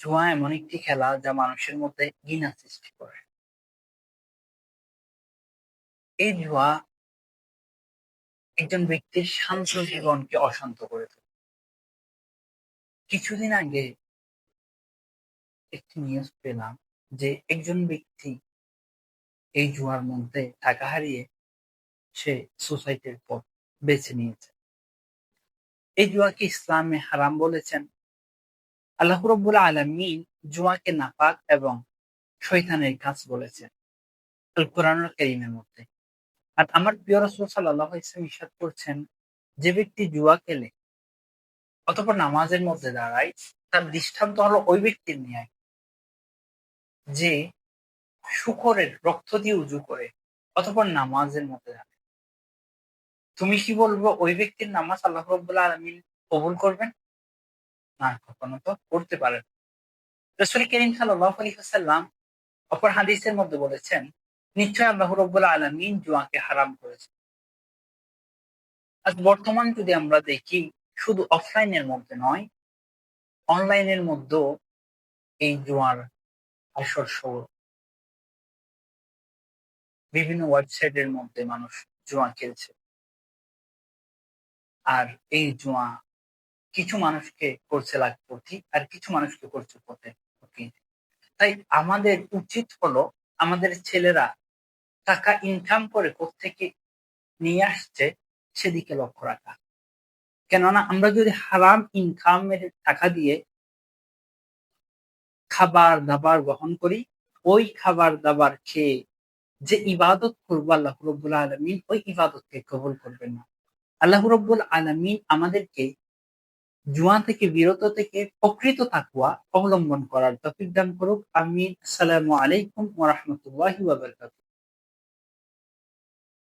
জুয়া এমন একটি খেলা যা মানুষের মধ্যে ঘৃণা সৃষ্টি করে। এই জুয়া একজন ব্যক্তির শান্ত জীবনকে অশান্ত করে তোলে। কিছুদিন আগে একটি নিউজ পেলাম যে একজন ব্যক্তি এই জুয়ার মধ্যে টাকা হারিয়ে সে সুসাইডের পথ বেছে নিয়েছে। এই জুয়াকে ইসলামে হারাম বলেছেন। আল্লাহ রাব্বুল আলামিন জুয়াকে নাপাক এবং শয়তানের কাজ বলেছেন আল কোরআনুল কারীমের মধ্যে। আর আমার প্রিয় রাসূল সাল্লাল্লাহু আলাইহি ওয়াসাল্লাম ইরশাদ করছেন, যে ব্যক্তি জুয়া খেলে অতঃপর নামাজের মধ্যে দাঁড়ায়, তার দৃষ্টান্ত হলো ওই ব্যক্তির ন্যায় যে শূকরের রক্ত দিয়ে উযু করে অতঃপর নামাজের মধ্যে দাঁড়ায়। তুমি কি বলবো ওই ব্যক্তির নামাজ আল্লাহ রাব্বুল আলামিন কবুল করবেন? না, কখনো তো করতে পারেন। রাসূল কারীম সাল্লাল্লাহু আলাইহি ওয়াসাল্লাম অপর হাদিসের মধ্যে বলেছেন, নিশ্চয় আল্লাহ রাব্বুল আলামিন জুয়াকে হারাম করেছেন। আজ বর্তমান যদি আমরা দেখি, শুধু অফলাইনের মধ্যে নয়, অনলাইনের মধ্যেও এই জুয়ার আসর শুরু। বিভিন্ন ওয়েবসাইটের মধ্যে মানুষ জুয়া খেলছে। আর এই জুয়া কিছু মানুষকে করছে লাখপতি আর কিছু মানুষকে করছে কোটিপতি। তাই আমাদের উচিত হলো আমাদের ছেলেরা টাকা ইনকাম করে কোত্থেকে নিয়ে আসছে সেদিকে লক্ষ্য রাখা। কেননা আমরা যদি হারাম ইনকামের টাকা দিয়ে খাবার-দাবার গ্রহণ করি, ওই খাবার-দাবার খেয়ে যে ইবাদত করবো আল্লাহ রাব্বুল আলামিন ওই ইবাদতকে কবুল করবেন না। আল্লাহ রাব্বুল আলামিন আমাদেরকে জুয়া থেকে বিরত থেকে প্রকৃত তাকওয়া অবলম্বন করার তৌফিক দান করুক। আমিন। আসসালামু আলাইকুম ওয়া রাহমাতুল্লাহি ওয়া বারাকাতুহু।